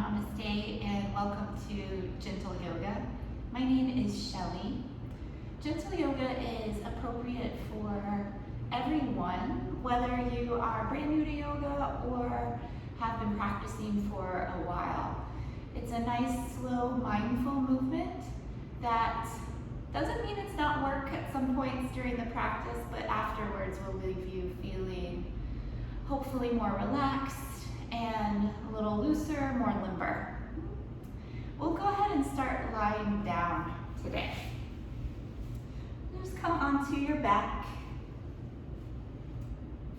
Namaste and welcome to Gentle Yoga. My name is Shelley. Gentle Yoga is appropriate for everyone, whether you are brand new to yoga or have been practicing for a while. It's a nice, slow, mindful movement that doesn't mean it's not work at some points during the practice, but afterwards will leave you feeling hopefully more relaxed and a little looser, more limber. We'll go ahead and start lying down today. Just come onto your back.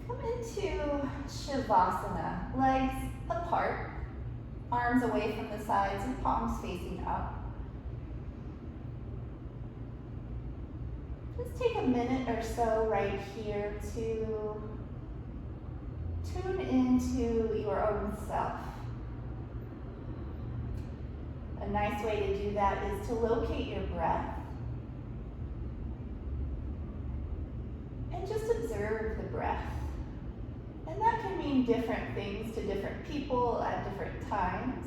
Come into Shavasana, legs apart, arms away from the sides and palms facing up. Just take a minute or so right here to tune into your own self. A nice way to do that is to locate your breath and just observe the breath. And that can mean different things to different people at different times.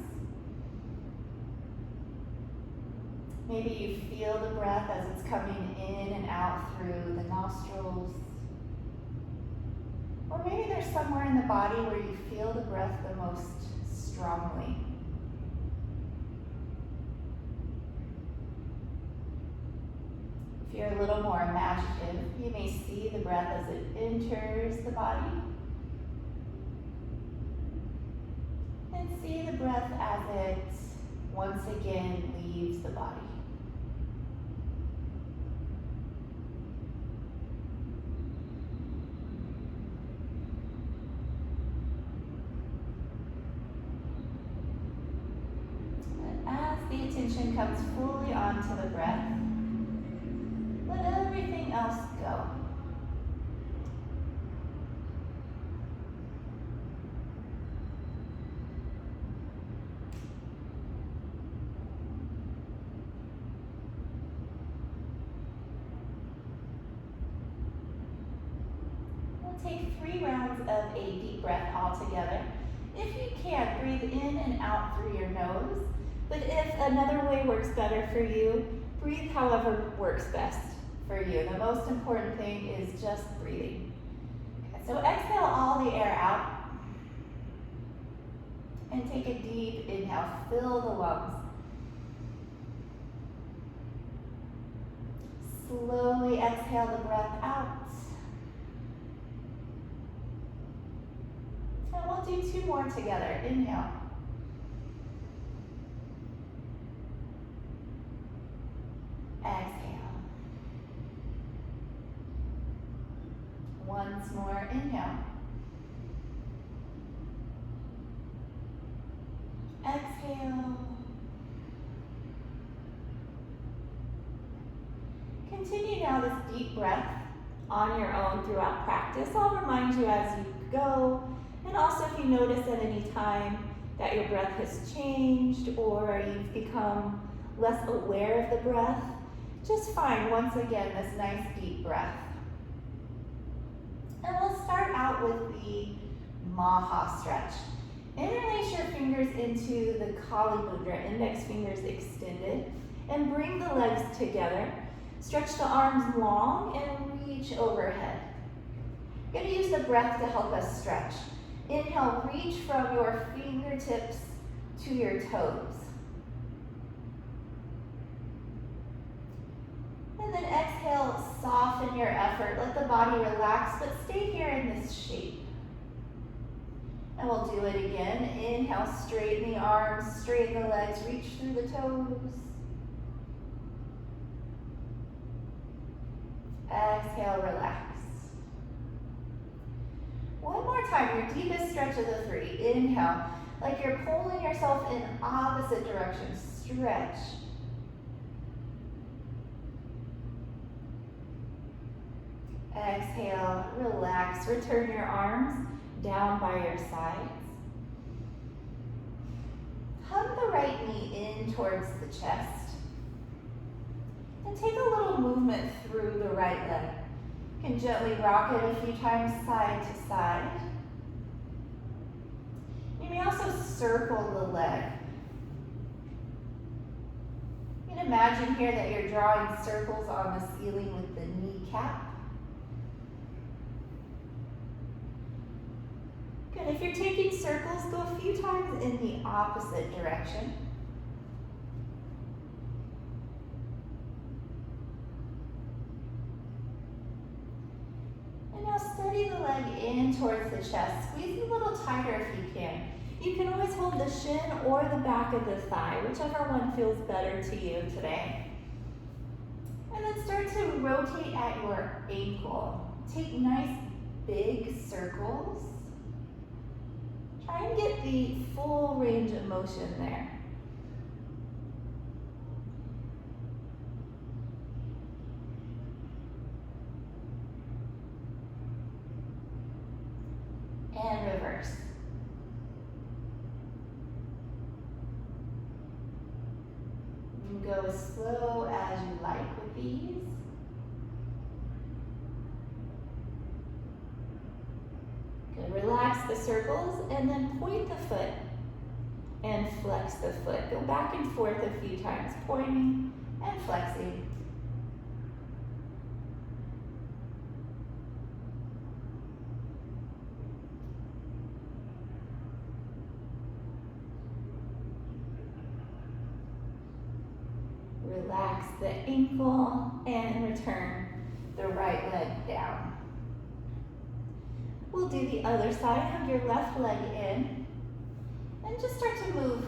Maybe you feel the breath as it's coming in and out through the nostrils. Or maybe there's somewhere in the body where you feel the breath the most strongly. If you're a little more imaginative, you may see the breath as it enters the body. And see the breath as it once again leaves the body. The attention comes fully onto the breath. Let everything else go. We'll take 3 rounds of a deep breath all together. If you can, breathe in and out through your nose. But if another way works better for you, breathe however works best for you. The most important thing is just breathing. Okay, so exhale all the air out. And take a deep inhale. Fill the lungs. Slowly exhale the breath out. And we'll do 2 more together. Inhale. Exhale. Once more, inhale. Exhale. Continue now this deep breath on your own throughout practice. I'll remind you as you go, and also if you notice at any time that your breath has changed or you've become less aware of the breath, just find, once again, this nice deep breath. And we'll start out with the Maha stretch. Interlace your fingers into the Kali Mudra, index fingers extended, and bring the legs together. Stretch the arms long and reach overhead. You're going to use the breath to help us stretch. Inhale, reach from your fingertips to your toes. And then exhale, soften your effort. Let the body relax, but stay here in this shape. And we'll do it again. Inhale, straighten the arms, straighten the legs, reach through the toes. Exhale, relax. One more time, your deepest stretch of the 3. Inhale, like you're pulling yourself in opposite directions. Stretch. Exhale, relax. Return your arms down by your sides. Hug the right knee in towards the chest. And take a little movement through the right leg. You can gently rock it a few times side to side. You may also circle the leg. imagine here that you're drawing circles on the ceiling with the kneecap. Good. If you're taking circles, go a few times in the opposite direction. And now steady the leg in towards the chest. Squeeze a little tighter if you can. You can always hold the shin or the back of the thigh, whichever one feels better to you today. And then start to rotate at your ankle. Take nice big circles. Try and get the full range of motion there. And reverse. Go as slow as you like with these. Good. Relax the circles and then point the foot and flex the foot. Go back and forth a few times, pointing and flexing. Relax the ankle and return the right leg down. We'll do the other side. Hug your left leg in and just start to move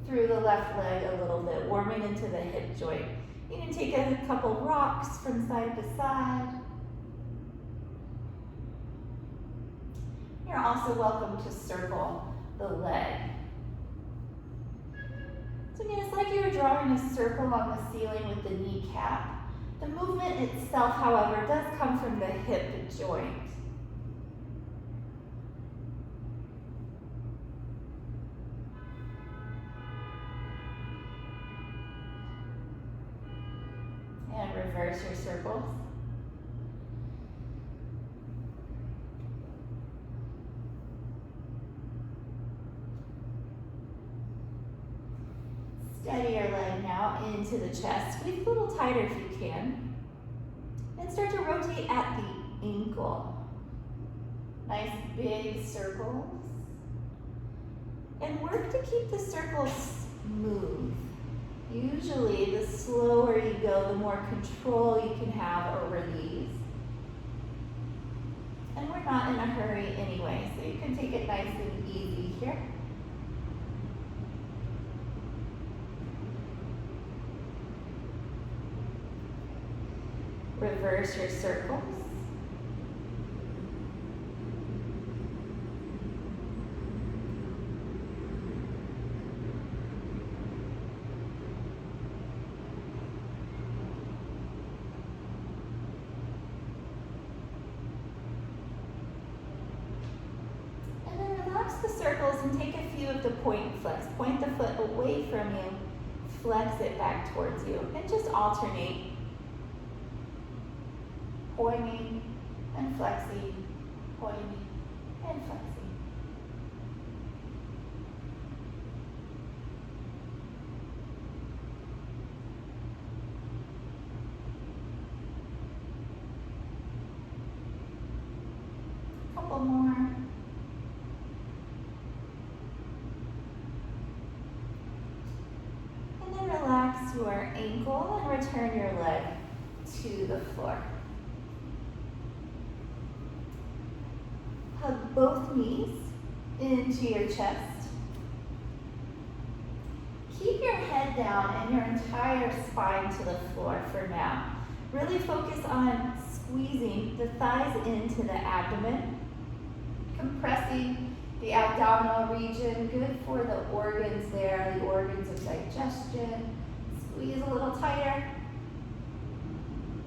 through the left leg a little bit, warming into the hip joint. You can take a couple rocks from side to side. You're also welcome to circle the leg. So again, it's like you were drawing a circle on the ceiling with the kneecap. The movement itself, however, does come from the hip joint. And reverse your circles. Steady your leg now into the chest. Squeeze a little tighter if you can. And start to rotate at the ankle. Nice big circles. And work to keep the circles smooth. Usually, the slower you go, the more control you can have over these. And we're not in a hurry anyway, so you can take it nice and easy here. Reverse your circles. And then relax the circles and take a few of the point flex. Point the foot away from you, flex it back towards you, and just alternate. Pointing and flexing, pointing and flexing. Couple more. And then relax your ankle and return your leg to the floor. Hug both knees into your chest. Keep your head down and your entire spine to the floor for now. Really focus on squeezing the thighs into the abdomen, compressing the abdominal region, good for the organs there, the organs of digestion. Squeeze a little tighter.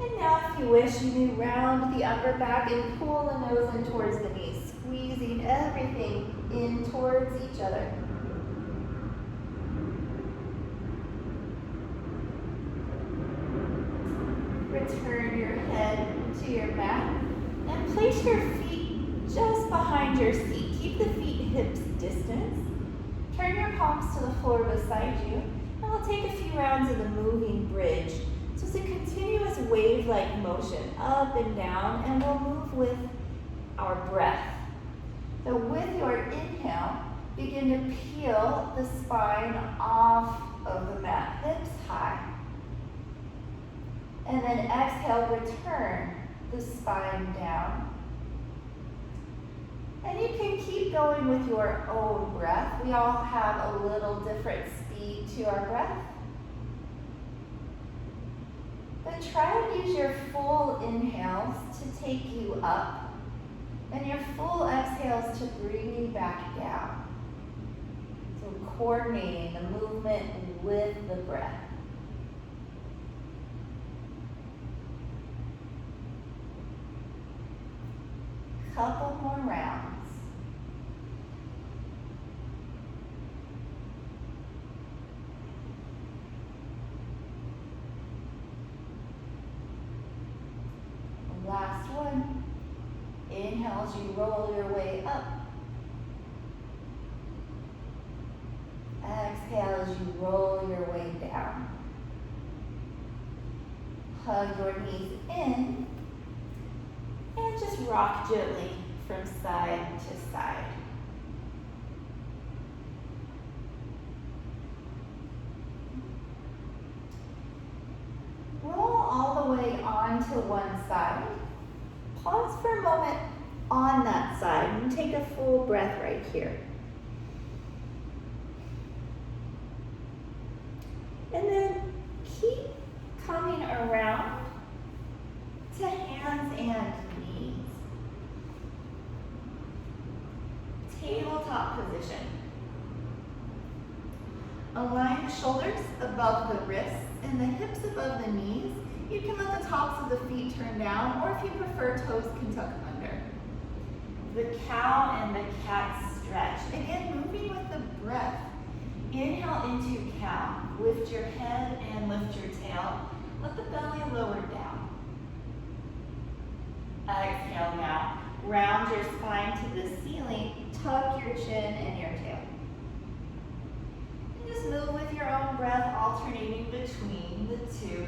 And now, if you wish, you may round the upper back and pull the nose in towards the knees, squeezing everything in towards each other. Return your head to your mat and place your feet just behind your seat. Keep the feet hips distance. Turn your palms to the floor beside you and we'll take a few rounds of the moving bridge. So it's a continuous wave-like motion, up and down, and we'll move with our breath. So with your inhale, begin to peel the spine off of the mat, hips high. And then exhale, return the spine down. And you can keep going with your own breath. We all have a little different speed to our breath. But try and use your full inhales to take you up, and your full exhales to bring you back down. So coordinating the movement with the breath. Couple more rounds. Last one. Inhale as you roll your way up. Exhale as you roll your way down. Hug your knees in. And just rock gently from side to side. Roll all the way onto one side. Pause for a moment on that side and take a full breath right here. And then keep coming around to hands and knees. Tabletop position. Align the shoulders above the wrists and the hips above the knees. You can let the tops of the feet turn down, or if you prefer, toes can tuck under. The cow and the cat stretch. Again, moving with the breath. Inhale into cow. Lift your head and lift your tail. Let the belly lower down. Exhale now. Round your spine to the ceiling. Tuck your chin and your tail. And just move with your own breath, alternating between the two.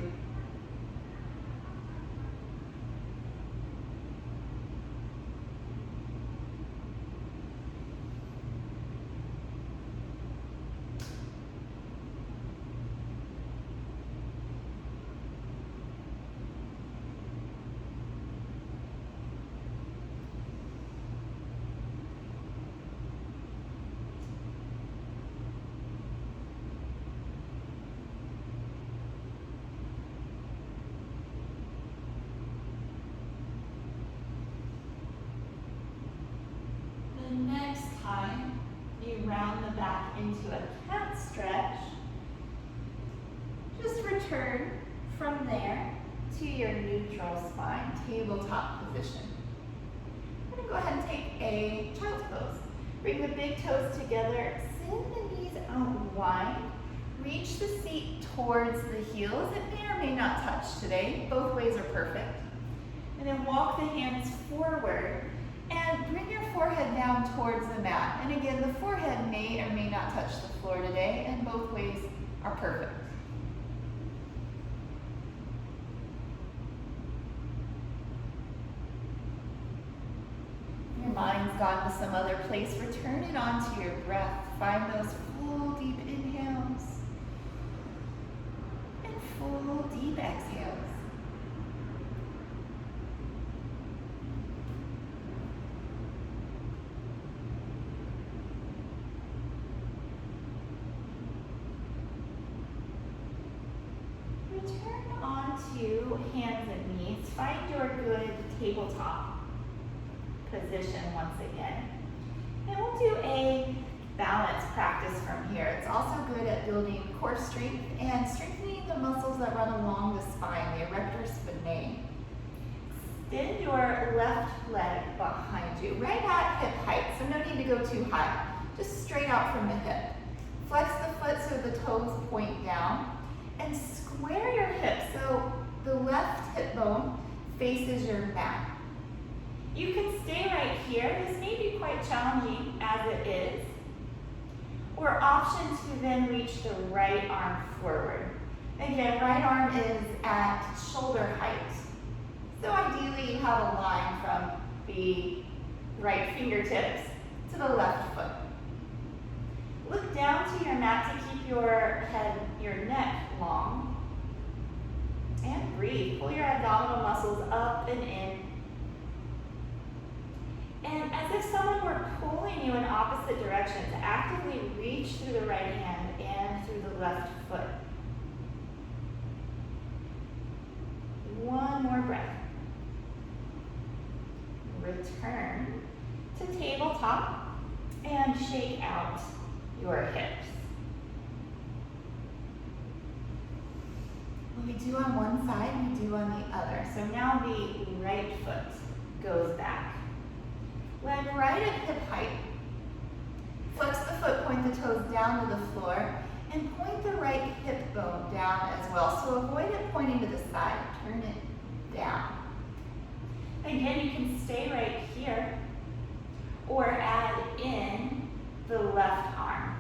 Next time, you round the back into a cat stretch. Just return from there to your neutral spine, tabletop position. I'm going to go ahead and take a child's pose. Bring the big toes together, send the knees out wide. Reach the seat towards the heels. It may or may not touch today. Both ways are perfect. And then walk the hands forward. And bring your forehead down towards the mat. And again, the forehead may or may not touch the floor today, and both ways are perfect. Your mind's gone to some other place. Return it onto your breath. Find those full, deep inhales and full, deep exhales. Return onto hands and knees. Find your good tabletop position once again. And we'll do a balance practice from here. It's also good at building core strength and strengthening the muscles that run along the spine, the erector spinae. Extend your left leg behind you, right at hip height, so no need to go too high. Just straight out from the hip. Flex the foot so the toes point down. And square your hips so the left hip bone faces your mat. You can stay right here. This may be quite challenging as it is. or option to then reach the right arm forward. Again, right arm is at shoulder height. So ideally you have a line from the right fingertips to the left foot. Look down to your mat to keep your head, your neck long. And breathe. Pull your abdominal muscles up and in. And as if someone were pulling you in opposite directions, actively reach through the right hand and through the left foot. One more breath. Return to tabletop and shake out your hips. What we do on one side, we do on the other. So now the right foot goes back. Land right at hip height. Flex the foot, point the toes down to the floor, and point the right hip bone down as well. So avoid it pointing to the side, turn it down. Again, you can stay right here, or add in the left arm.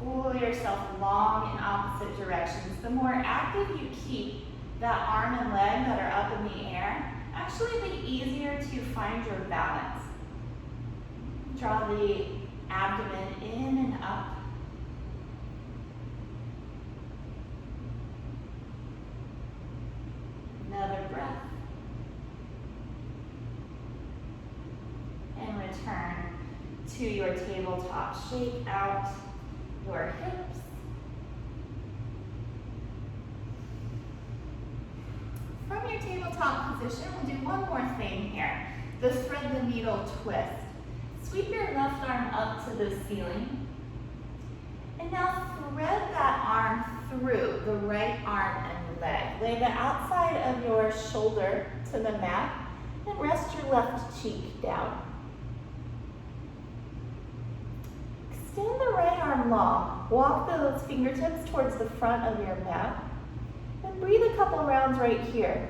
Pull yourself long in opposite directions. The more active you keep that arm and leg that are up in the air, actually the easier to find your balance. Draw the abdomen in and up. Another breath. And return to your tabletop. Shake out your hips. From your tabletop position, we'll do one more thing here. The thread the needle twist. Sweep your left arm up to the ceiling. And now thread that arm through the right arm and leg. Lay the outside of your shoulder to the mat and rest your left cheek down. Extend the right arm long. Walk those fingertips towards the front of your mat. And breathe a couple rounds right here.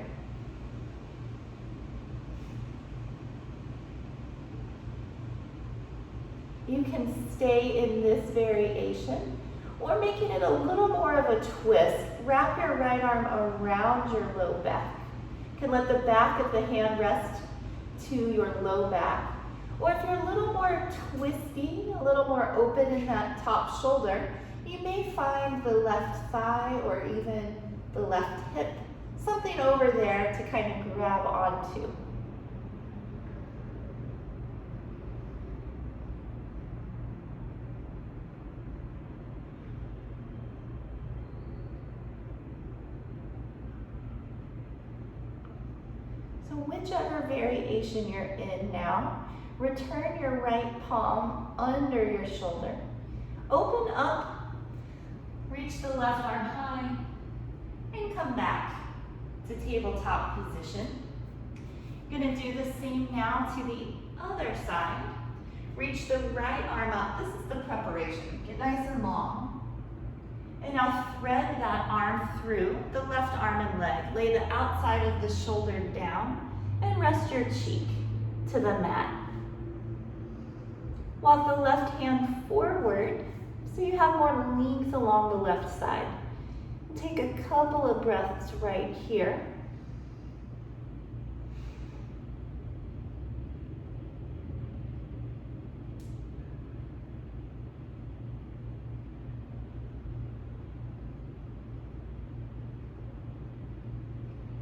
You can stay in this variation, or making it a little more of a twist. Wrap your right arm around your low back. You can let the back of the hand rest to your low back. Or if you're a little more twisty, a little more open in that top shoulder, you may find the left thigh or even the left hip, something over there to kind of grab onto. So whichever variation you're in now, return your right palm under your shoulder. Open up, reach the left arm high, and come back to tabletop position. You're going to do the same now to the other side. Reach the right arm up. This is the preparation. Get nice and long. And now thread that arm through the left arm and leg. Lay the outside of the shoulder down and rest your cheek to the mat. Walk the left hand forward so you have more length along the left side. Take a couple of breaths right here.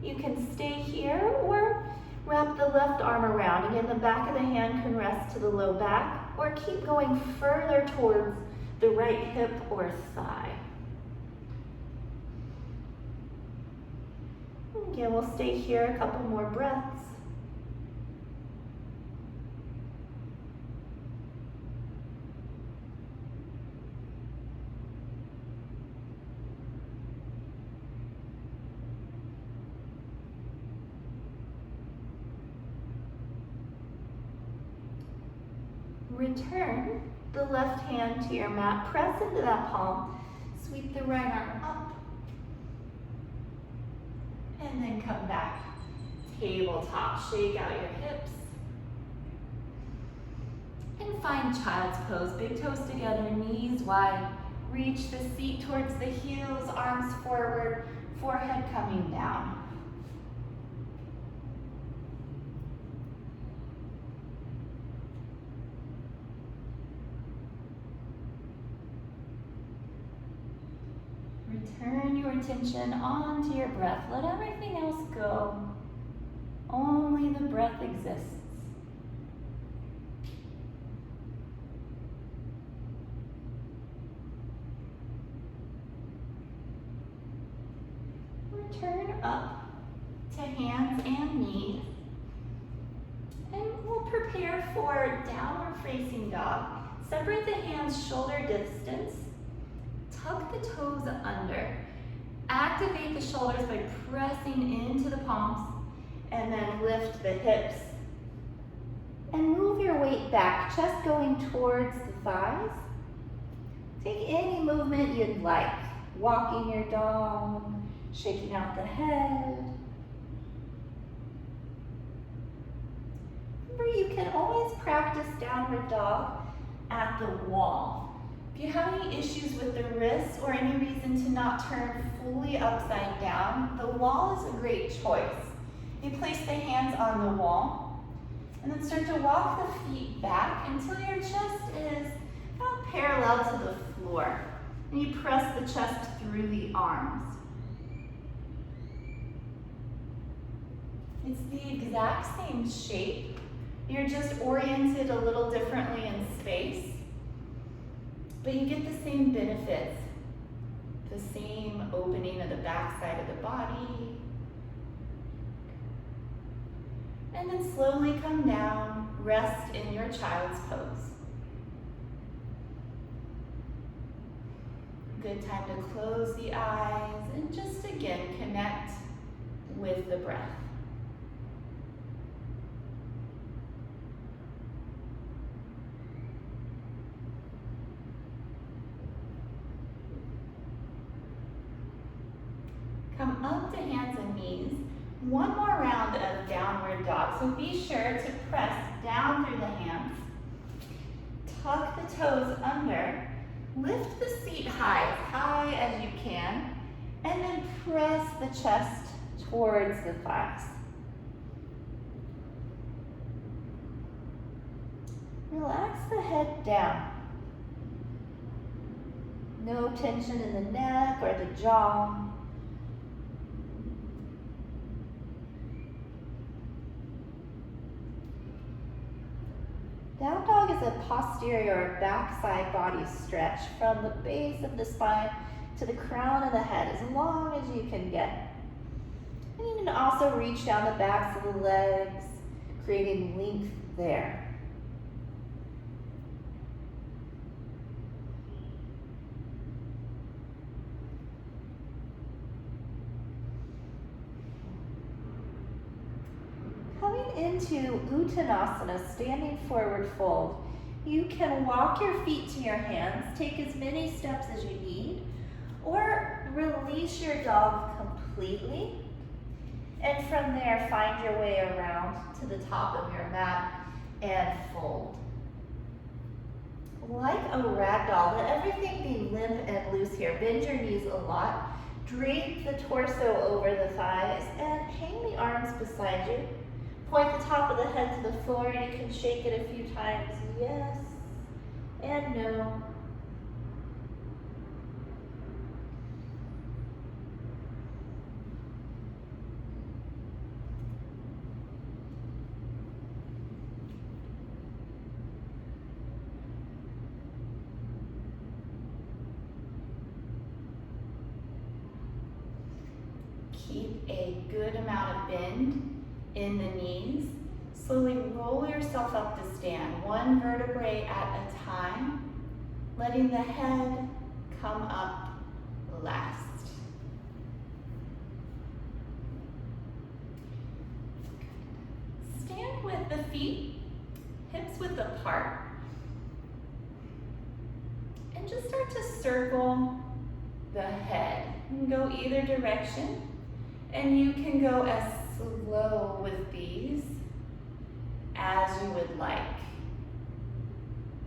You can stay here or wrap the left arm around. Again, the back of the hand can rest to the low back, or keep going further towards the right hip or thigh. Again, we'll stay here a couple more breaths. Return the left hand to your mat, press into that palm, sweep the right arm up, and then come back. Tabletop, shake out your hips. And find child's pose. Big toes together, knees wide. Reach the seat towards the heels, arms forward, forehead coming down. Return your attention onto your breath. Let everything else go. Only the breath exists. Return up to hands and knees. And we'll prepare for downward facing dog. Separate the hands shoulder distance. Tuck the toes under. Activate the shoulders by pressing into the palms and then lift the hips. And move your weight back, chest going towards the thighs. Take any movement you'd like. Walking your dog, shaking out the head. Remember, you can always practice downward dog at the wall. If you have any issues with the wrists or any reason to not turn fully upside down, the wall is a great choice. You place the hands on the wall and then start to walk the feet back until your chest is about parallel to the floor. And you press the chest through the arms. It's the exact same shape. You're just oriented a little differently in space. But you get the same benefits. The same opening of the back side of the body. And then slowly come down, rest in your child's pose. Good time to close the eyes and just again connect with the breath. Come up to hands and knees. One more round of downward dog. So be sure to press down through the hands. Tuck the toes under. Lift the seat high as you can. And then press the chest towards the thighs. Relax the head down. No tension in the neck or the jaw. Down dog is a posterior or backside body stretch from the base of the spine to the crown of the head, as long as you can get. And you can also reach down the backs of the legs, creating length there. Coming into Uttanasana, standing forward fold, you can walk your feet to your hands, take as many steps as you need, or release your dog completely, and from there find your way around to the top of your mat and fold. Like a rag doll, let everything be limp and loose here. Bend your knees a lot, drape the torso over the thighs, and hang the arms beside you. Point the top of the head to the floor, and you can shake it a few times. Yes and no. Keep a good amount of bend in the knees. Slowly roll yourself up to stand, one vertebrae at a time, letting the head come up last. Stand with the feet, hips width apart, and just start to circle the head. You can go either direction, and you can go as slow with these as you would like.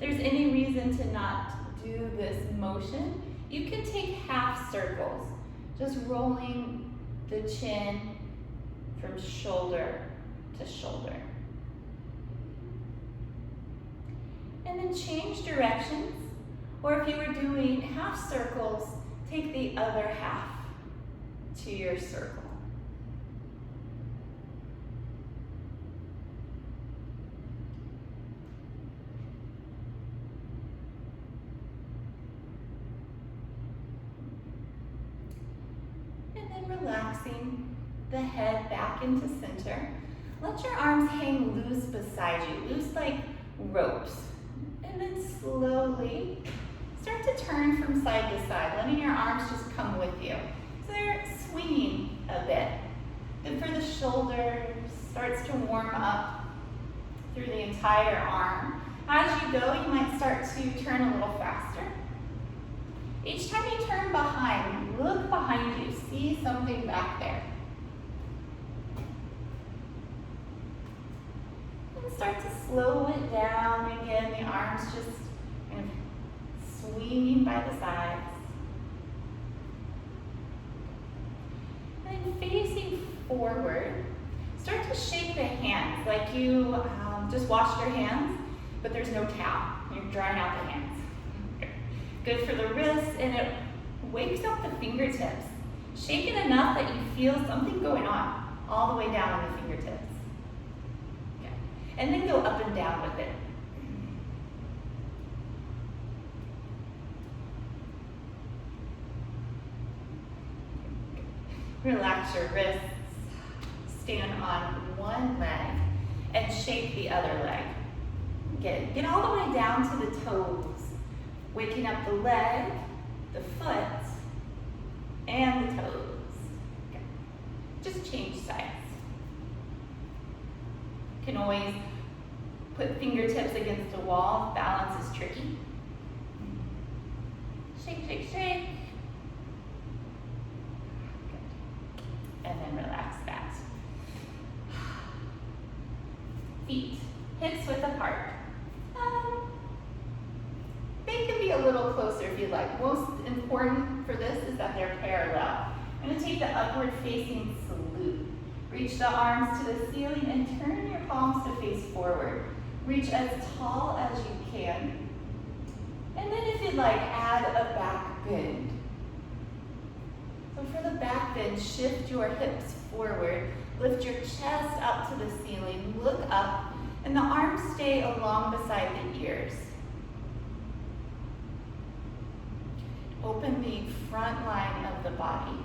there's any reason to not do this motion, you can take half circles, just rolling the chin from shoulder to shoulder. And then change directions, or if you were doing half circles, take the other half to your circle. And then relaxing the head back into center. Let your arms hang loose beside you, loose like ropes. And then slowly start to turn from side to side, letting your arms just come with you. So they're swinging a bit. Good for the shoulders, starts to warm up through the entire arm. As you go, you might start to turn a little faster. Each time you turn behind, look behind you, see something back there. And start to slow it down again, the arms just kind of swinging by the sides. And facing forward, start to shake the hands like you just washed your hands, but there's no towel. You're drying out the hands. Good for the wrists, and it wakes up the fingertips. Shake it enough that you feel something going on all the way down in the fingertips. Okay. And then go up and down with it. Relax your wrists. Stand on one leg and shake the other leg. Get all the way down to the toes. Waking up the leg, the foot, and the toes. Okay. Just change sides. You can always put fingertips against a wall. Balance is tricky. Shake, shake, shake. Good. And then relax that. Feet, hips width apart. They can be a little closer if you'd like. Most important for this is that they're parallel. I'm going to take the upward facing salute. Reach the arms to the ceiling and turn your palms to face forward. Reach as tall as you can. And then if you'd like, add a back bend. So for the back bend, shift your hips forward. Lift your chest up to the ceiling. Look up, and the arms stay along beside the ears. Open the front line of the body.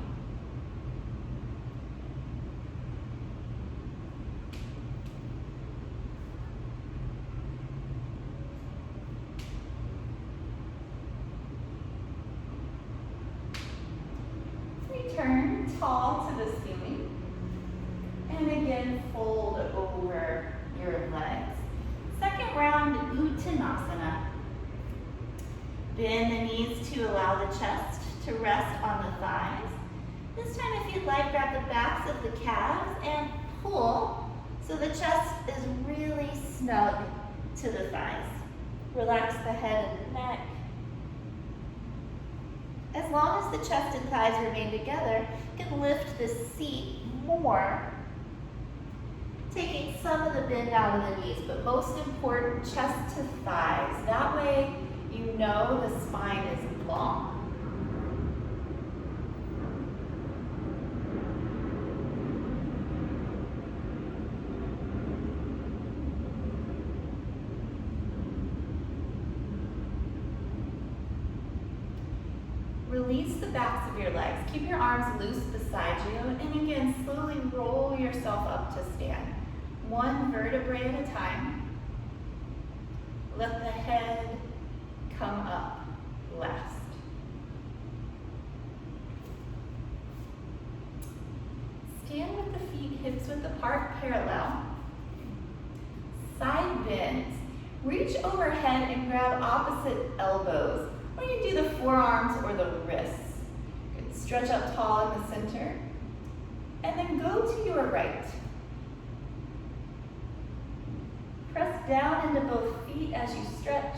Return tall to the ceiling. And again, fold over your legs. Second round, Uttanasana. Bend the knees to allow the chest to rest on the thighs. This time, if you'd like, grab the backs of the calves and pull so the chest is really snug to the thighs. Relax the head and the neck. As long as the chest and thighs remain together, you can lift the seat more, taking some of the bend out of the knees, but most important, chest to thighs. That way, you know the spine is long. Release the backs of your legs. Keep your arms loose beside you, and again, slowly roll yourself up to stand. One vertebrae at a time. Let the head come up last. Stand with the feet hips width apart, parallel. Side bends. Reach overhead and grab opposite elbows. Or you can do the forearms or the wrists. Good. Stretch up tall in the center. And then go to your right. Press down into both feet as you stretch.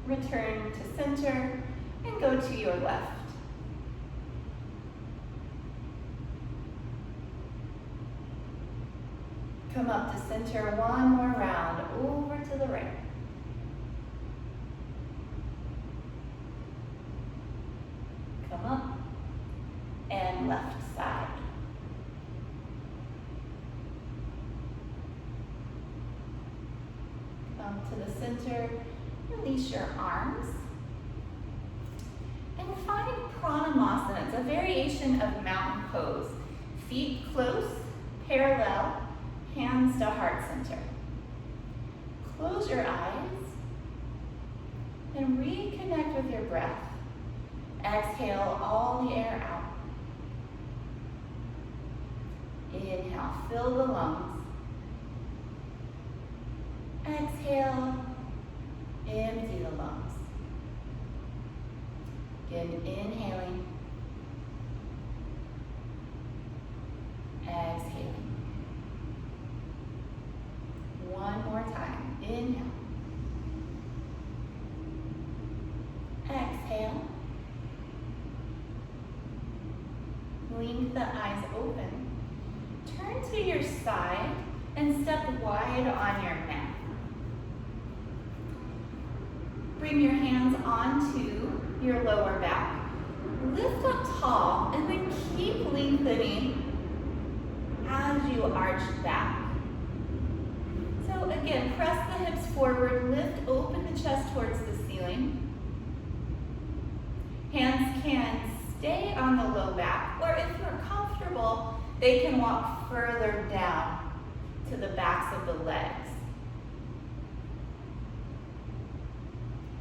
Return to center and go to your left. Come up to center, one more round, over to the right. Come up, and left side. Come to the center, release your arms. And find Pranamasana. It's a variation of mountain pose. Feet close, parallel, hands to heart center. Close your eyes and reconnect with your breath. Exhale all the air out. Inhale, fill the lungs. Exhale, empty the lungs. Again, inhaling. Exhaling. One more time. Inhale. Exhale. Blink the eyes open. Turn to your side and step wide on your mat. Bring your hands onto your lower back. Lift up tall and then keep lengthening as you arch back. So again, press the hips forward, lift open the chest towards the ceiling. Hands can stay on the low back, or if you're comfortable, they can walk further down to the backs of the legs.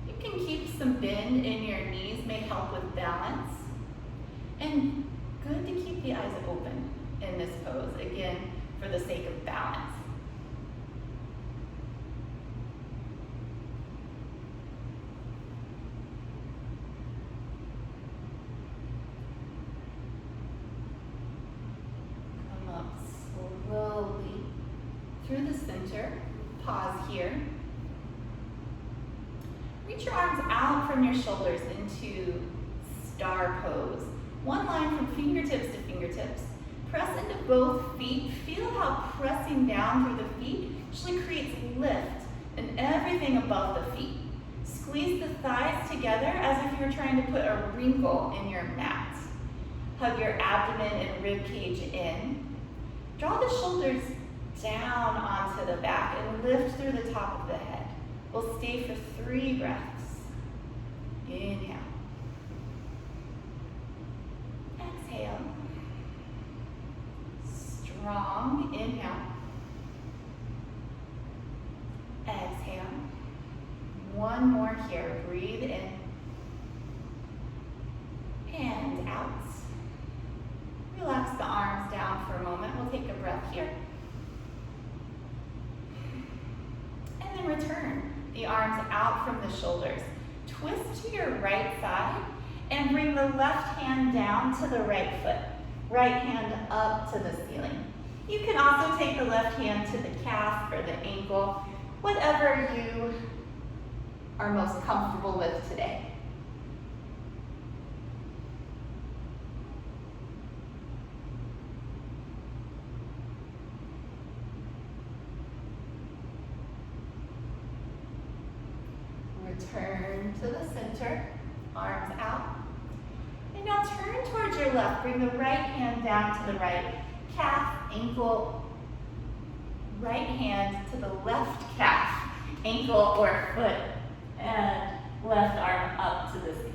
You can keep some bend in your knees, may help with balance. And good to keep the eyes open in this pose, again, for the sake of balance. Come up slowly through the center. Pause here. Reach your arms out from your shoulders into star pose. One line from fingertips to fingertips. Press into both feet. Feel how pressing down through the feet actually creates lift in everything above the feet. Squeeze the thighs together as if you're trying to put a wrinkle in your mat. Hug your abdomen and rib cage in. Draw the shoulders down onto the back and lift through the top of the head. We'll stay for 3 breaths. Inhale. Exhale. Strong. Inhale. Exhale. One more here. Breathe in. And out. Relax the arms down for a moment. We'll take a breath here. And then return the arms out from the shoulders. Twist to your right side and bring the left hand down to the right foot. Right hand up to the ceiling. You can also take the left hand to the calf or the ankle, whatever you are most comfortable with today. Return to the center, arms out. And now turn towards your left. Bring the right hand down to the right calf, ankle, right hand to the left calf, ankle or foot, and left arm up to the ceiling.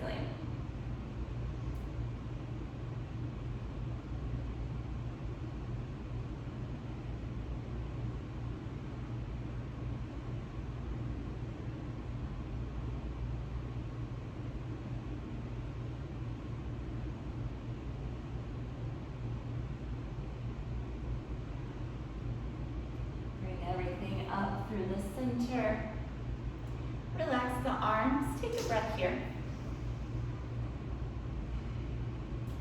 Up through the center. Relax the arms. Take a breath here.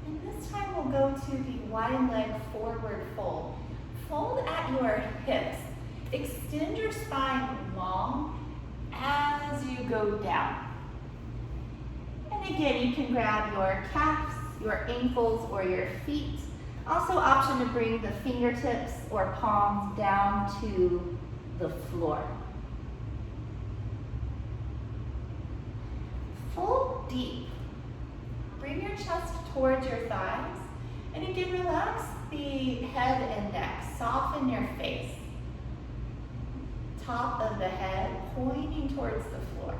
And this time we'll go to the wide leg forward fold. Fold at your hips. Extend your spine long as you go down. And again, you can grab your calves, your ankles, or your feet. Also option to bring the fingertips or palms down to the floor. Fold deep. Bring your chest towards your thighs. And again, relax the head and neck. Soften your face. Top of the head pointing towards the floor.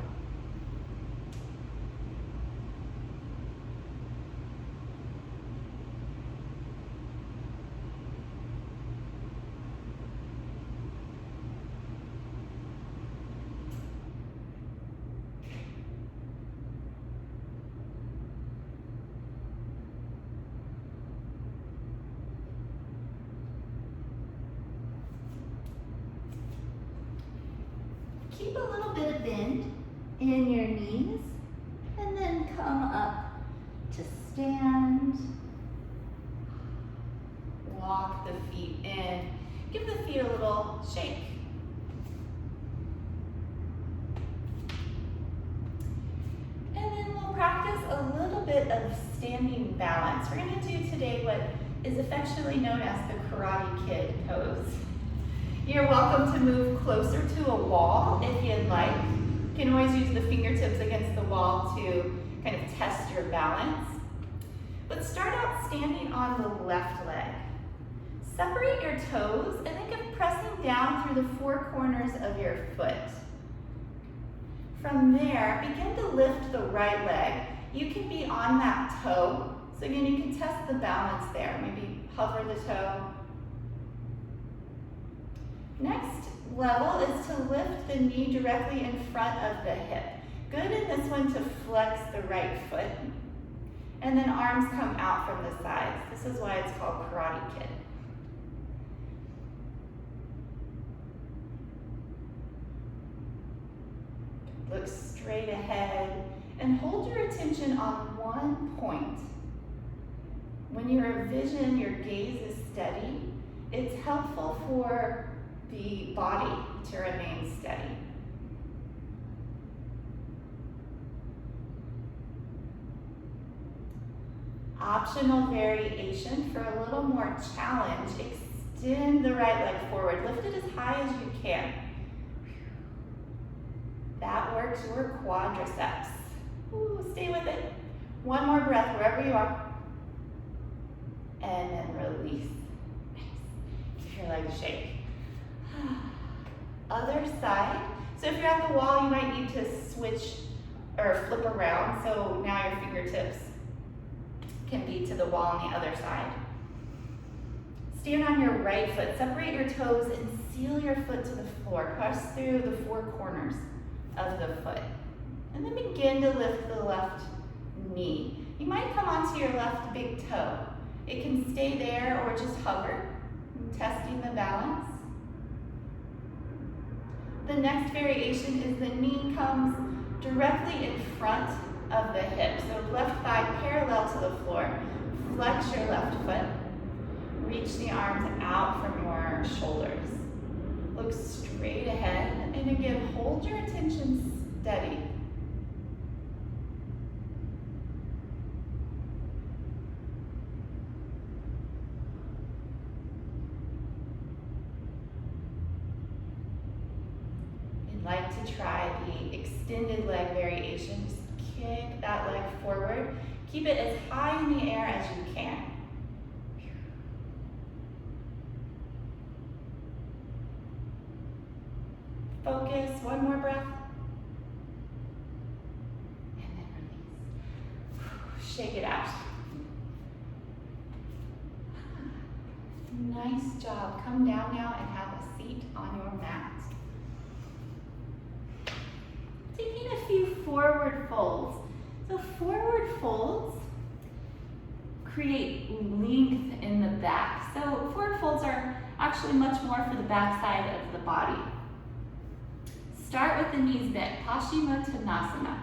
Keep a little bit of bend in your knees, and then come up to stand. Walk the feet in. Give the feet a little shake. And then we'll practice a little bit of standing balance. We're going to do today what is affectionately known as the Karate Kid pose. You're welcome to move closer to a wall if you'd like. You can always use the fingertips against the wall to kind of test your balance. But start out standing on the left leg. Separate your toes and think of pressing down through the four corners of your foot. From there, begin to lift the right leg. You can be on that toe. So again, you can test the balance there. Maybe hover the toe. Next level is to lift the knee directly in front of the hip. Good in this one to flex the right foot. And then arms come out from the sides. This is why it's called Karate Kid. Look straight ahead and hold your attention on one point. When your vision, your gaze is steady, it's helpful for the body to remain steady. Optional variation for a little more challenge. Extend the right leg forward. Lift it as high as you can. That works your quadriceps. Ooh, stay with it. One more breath wherever you are. And then release. Nice. Give your legs a shake. Other side. So if you're at the wall, you might need to switch or flip around. So now your fingertips can be to the wall on the other side. Stand on your right foot. Separate your toes and seal your foot to the floor. Press through the four corners of the foot. And then begin to lift the left knee. You might come onto your left big toe. It can stay there or just hover, testing the balance. The next variation is the knee comes directly in front of the hip. So left thigh parallel to the floor. Flex your left foot. Reach the arms out from your shoulders. Look straight ahead. And again, hold your attention steady. Like to try the extended leg variation. Just kick that leg forward. Keep it as high in the air as you can. Focus, one more breath. And then release. Shake it out. Nice job. Come down now and have a seat on your mat. Taking a few forward folds. So forward folds create length in the back. So forward folds are actually much more for the back side of the body. Start with the knees bent, Paschimottanasana.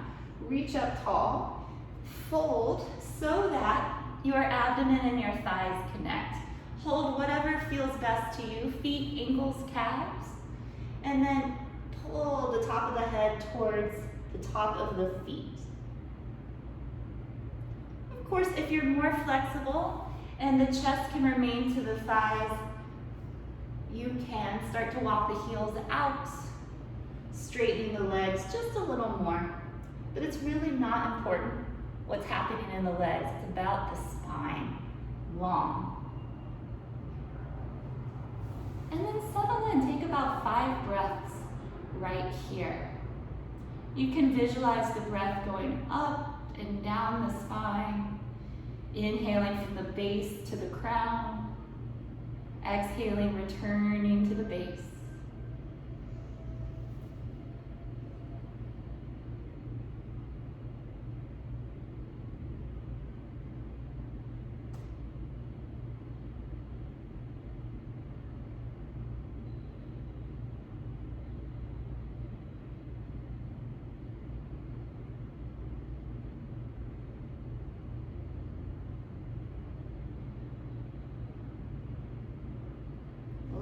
Reach up tall, fold so that your abdomen and your thighs connect. Hold whatever feels best to you, feet, ankles, calves, and then pull the top of the head towards the top of the feet. course, if you're more flexible and the chest can remain to the thighs, you can start to walk the heels out, straightening the legs just a little more. But it's really not important what's happening in the legs. It's about the spine, long. And then settle in, take about 5 breaths right here. You can visualize the breath going up and down the spine, inhaling from the base to the crown, exhaling, returning to the base.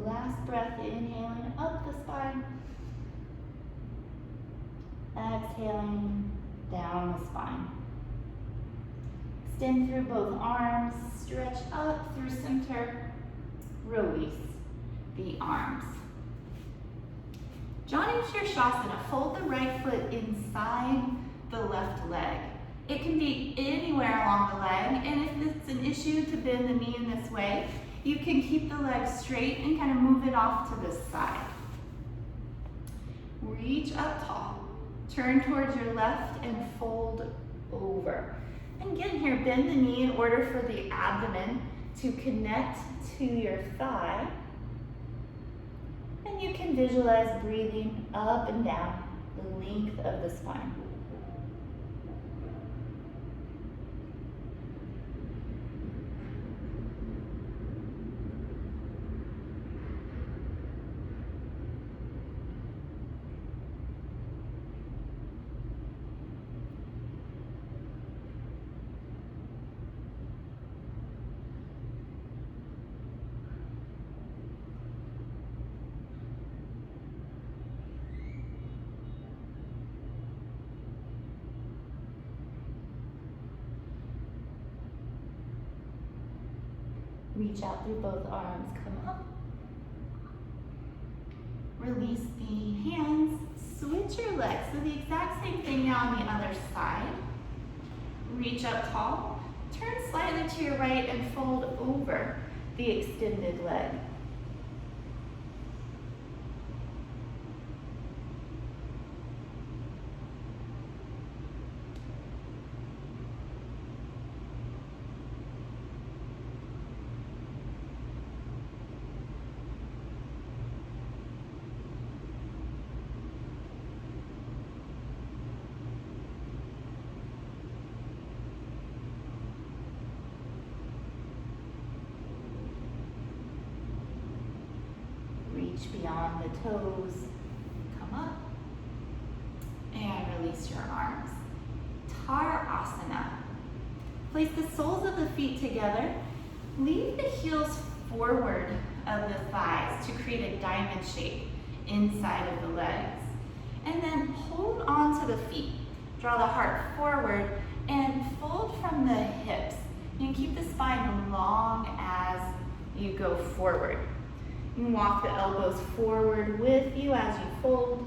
Last breath, inhaling up the spine, exhaling down the spine. Extend through both arms, stretch up through center, release the arms. Jani Shavasana, fold the right foot inside the left leg. It can be anywhere along the leg, and if it's an issue to bend the knee in this way, you can keep the leg straight and kind of move it off to the side. Reach up tall, turn towards your left and fold over. And again here, bend the knee in order for the abdomen to connect to your thigh. And you can visualize breathing up and down the length of the spine. Reach out through both arms, come up. Release the hands, switch your legs. So the exact same thing now on the other side. Reach up tall, turn slightly to your right and fold over the extended leg. Reach beyond the toes, come up, and release your arms. Asana. Place the soles of the feet together. Lead the heels forward of the thighs to create a diamond shape inside of the legs. And then hold on to the feet. Draw the heart forward and fold from the hips. You can keep the spine long as you go forward. You can walk the elbows forward with you as you fold.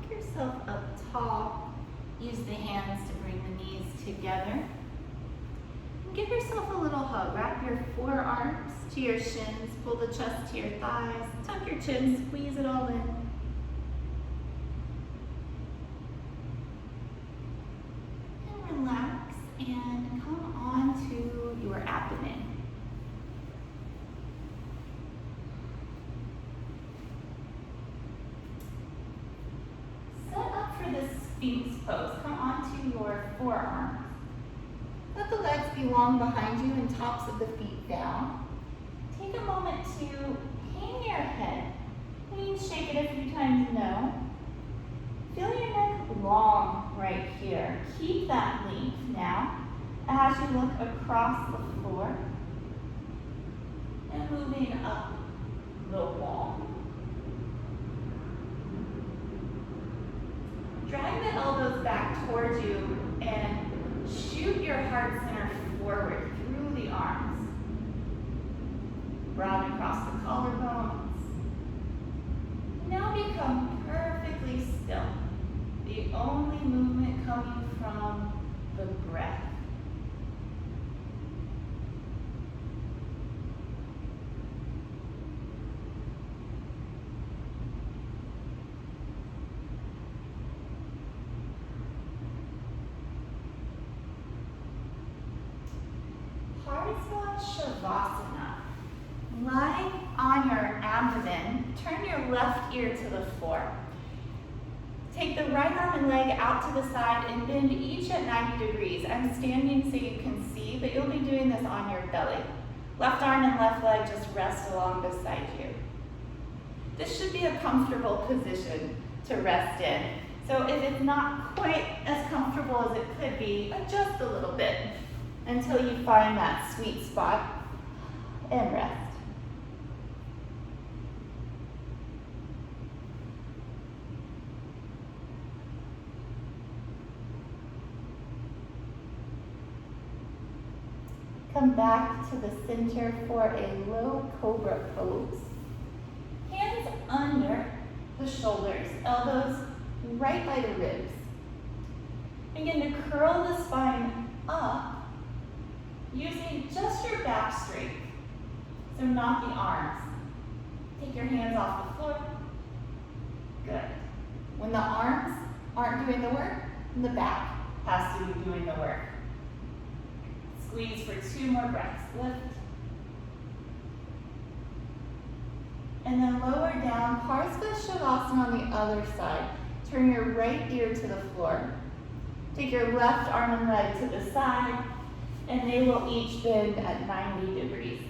Yourself up tall. Use the hands to bring the knees together. And give yourself a little hug. Wrap your forearms to your shins. Pull the chest to your thighs. Tuck your chin. Squeeze it all in. And relax and come on to your abdomen. Set up for this Sphinx pose. Come onto your forearms. Let the legs be long behind you and tops of the feet down. Take a moment to hang your head. Maybe shake it a few times, no. Feel your neck long right here. Keep that length now as you look across the floor and moving up the wall. Drag the elbows back towards you and shoot your heart center forward through the arms. Broad across the collarbones. Now become perfectly still. The only movement coming from the breath. Shavasana. Lying on your abdomen, turn your left ear to the floor. Take the right arm and leg out to the side and bend each at 90 degrees. I'm standing so you can see, but you'll be doing this on your belly. Left arm and left leg just rest along beside you. This should be a comfortable position to rest in. So if it's not quite as comfortable as it could be, adjust a little bit until you find that sweet spot and rest. Come back to the center for a low Cobra Pose. Hands under the shoulders, elbows right by the ribs. Begin to curl the spine up using just your back strength, so not the arms. Take your hands off the floor. Good. When the arms aren't doing the work, the back has to be doing the work. Squeeze for 2 more breaths. Lift. And then lower down, Shavasana on the other side. Turn your right ear to the floor. Take your left arm and leg to the side, and they will each bend at 90 degrees.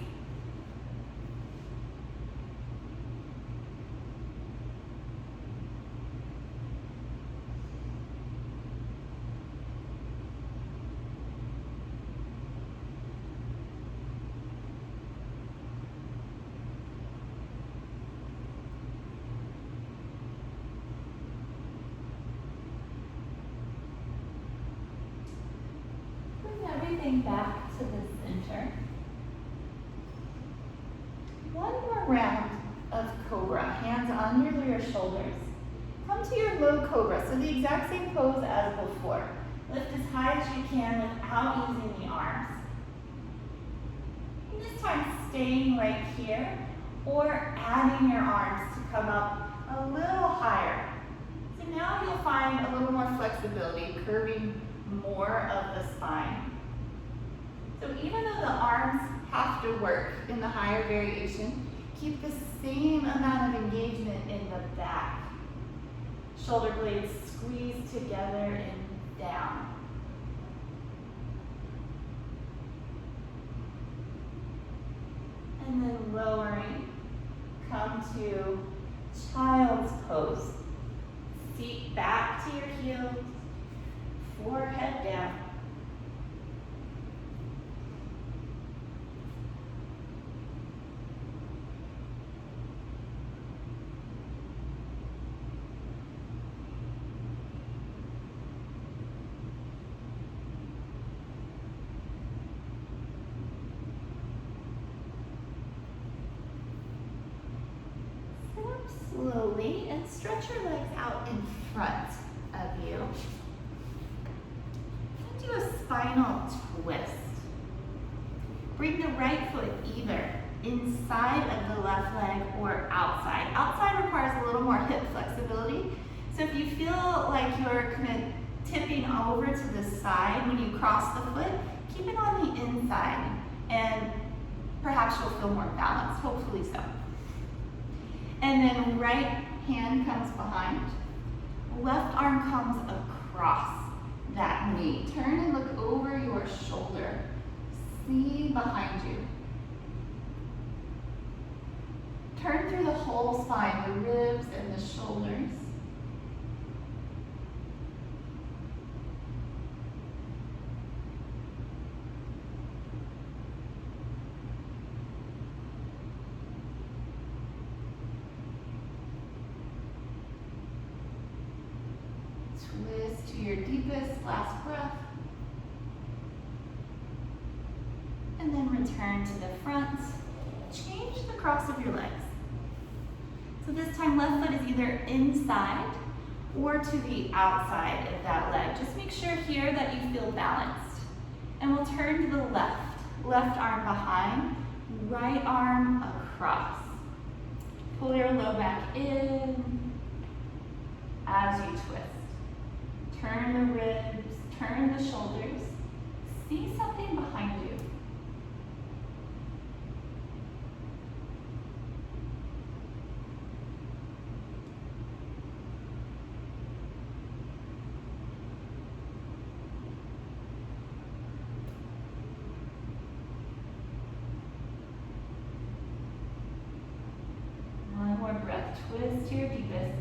Everything back to the center. One more round of Cobra, hands under your shoulders. Come to your low Cobra, so the exact same pose as before. Lift as high as you can without using the arms. And this time staying right here, or adding your arms to come up a little higher. So now you'll find a little more flexibility, curving more of the spine. So even though the arms have to work in the higher variation, keep the same amount of engagement in the back. Shoulder blades squeeze together and down. And then lowering, come to child's pose. Feet back to your heels, forehead down. Slowly and stretch your legs out in front of you. Do a spinal twist. Bring the right foot either inside of the left leg or outside. Outside requires a little more hip flexibility. So if you feel like you're kind of tipping over to the side when you cross the foot, keep it on the inside and perhaps you'll feel more balanced, hopefully so. And then right hand comes behind, left arm comes across that knee. Turn and look over your shoulder. See behind you. Turn through the whole spine, the ribs and the shoulders. Twist to your deepest last breath. And then return to the front. Change the cross of your legs. So this time left foot is either inside or to the outside of that leg. Just make sure here that you feel balanced. And we'll turn to the left. Left arm behind, right arm across. Pull your low back in as you twist. Turn the ribs, turn the shoulders. See something behind you. One more breath, twist to your deepest.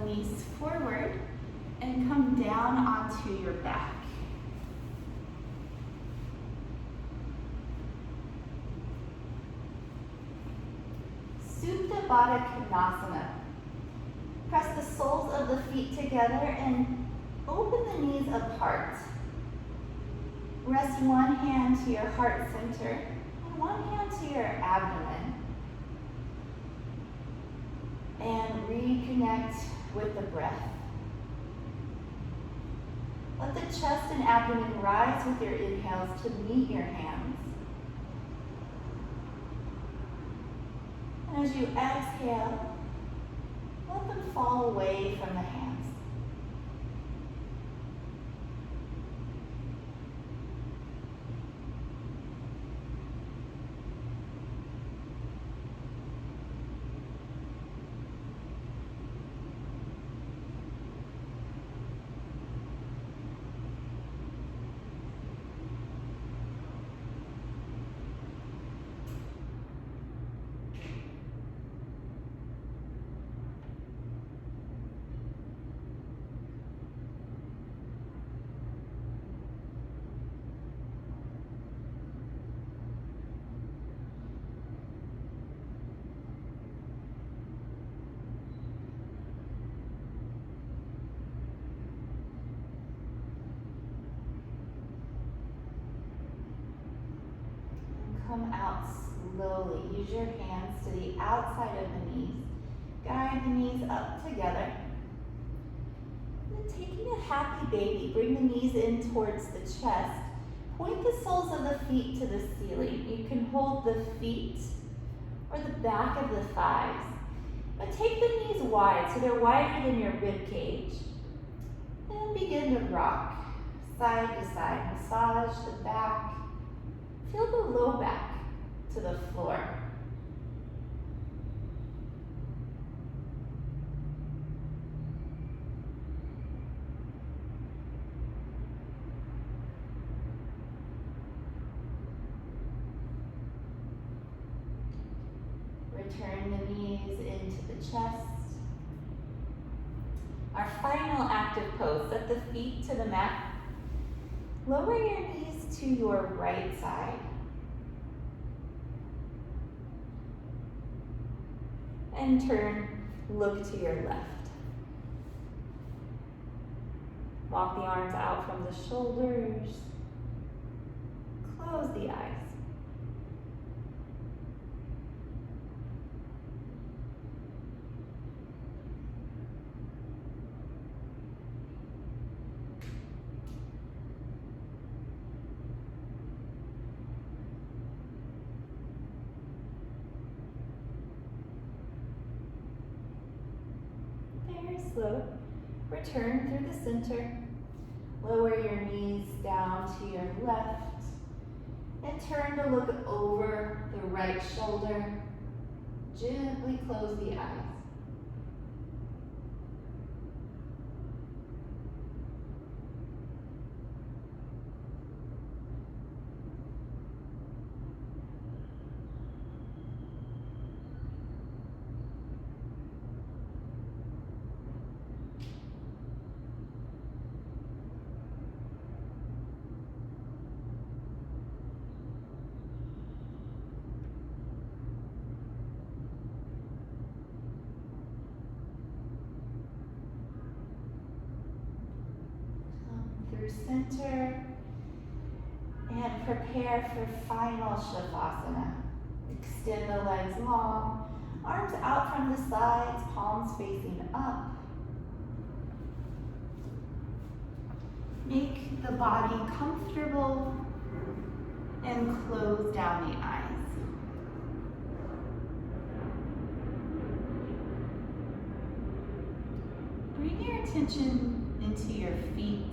Release forward and come down onto your back. Supta Baddha Konasana. Press the soles of the feet together and open the knees apart. Rest one hand to your heart center and one hand to your abdomen. And reconnect with the breath. Let the chest and abdomen rise with your inhales to meet your hands. And as you exhale, let them fall away from the hands. Come out slowly. Use your hands to the outside of the knees. Guide the knees up together. And then taking a happy baby, bring the knees in towards the chest. Point the soles of the feet to the ceiling. You can hold the feet or the back of the thighs. But take the knees wide so they're wider than your rib cage. And begin to rock side to side. Massage the back. Feel the low back to the floor. Return the knees into the chest. Our final active pose, set the feet to the mat. Lower your knees to your right side. And turn, look to your left. Walk the arms out from the shoulders. Close the eyes. Slow. Return through the center. Lower your knees down to your left and turn to look over the right shoulder. Gently close the eyes. Through center and prepare for final Shavasana. Extend the legs long, arms out from the sides, palms facing up. Make the body comfortable and close down the eyes. Bring your attention into your feet.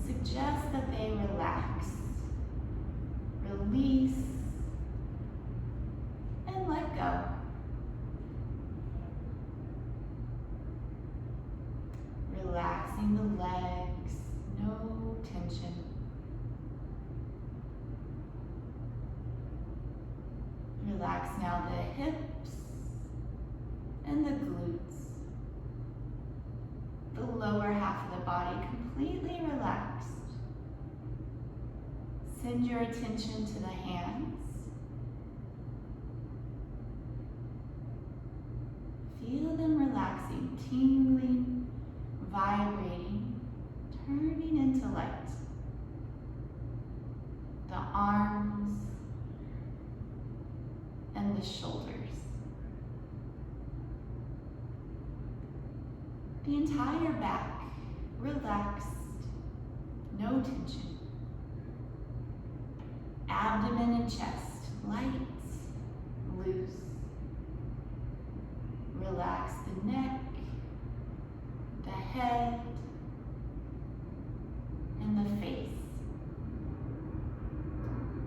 Suggest that they relax, release, and let go. Relaxing the legs, no tension. Relax now the hips and the glutes. The lower half of the body completely relaxed. Send your attention to the hands. Feel them relaxing, tingling, vibrating, turning into light. The arms and the shoulders. The entire back relaxed, no tension. Abdomen and chest light, loose. Relax the neck, the head, and the face.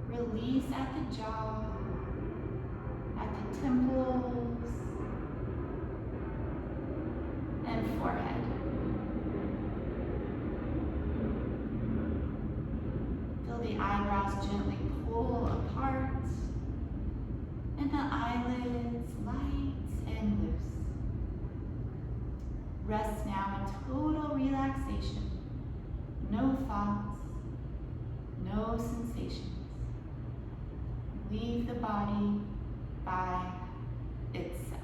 Release at the jaw, at the temples, and forehead. Feel the eyebrows gently pull apart, and the eyelids light and loose. Rest now in total relaxation. No thoughts, no sensations. Leave the body by itself.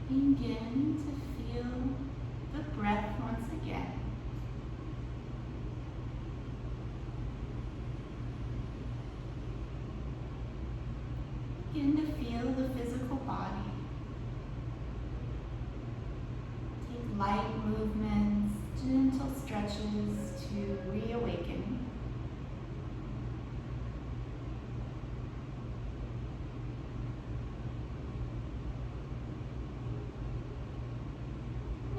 Begin to feel the breath once again. Begin to feel the physical body. Take light movements, gentle stretches to reawaken.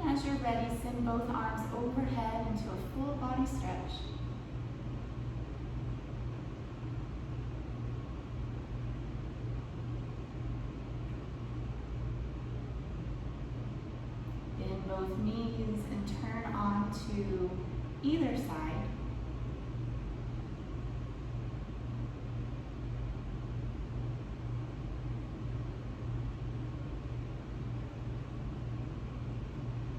As you're ready, send both arms overhead into a full body stretch. Bend both knees and turn onto either side.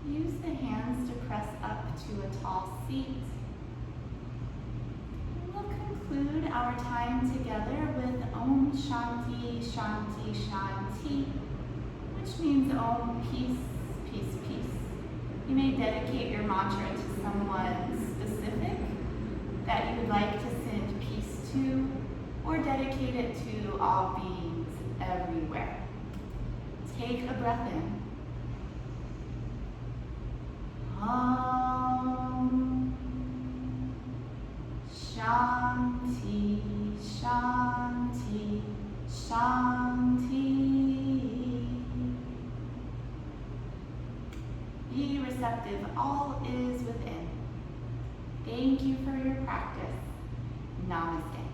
Use the hands to press up to a tall seat. We'll conclude our time together with Om Shanti Shanti Shanti, which means Om peace, peace, peace. You may dedicate your mantra to someone specific that you would like to send peace to, or dedicate it to all beings everywhere. Take a breath in. Om Shanti Shanti Shanti. Be receptive, all is within. Thank you for your practice. Namaste.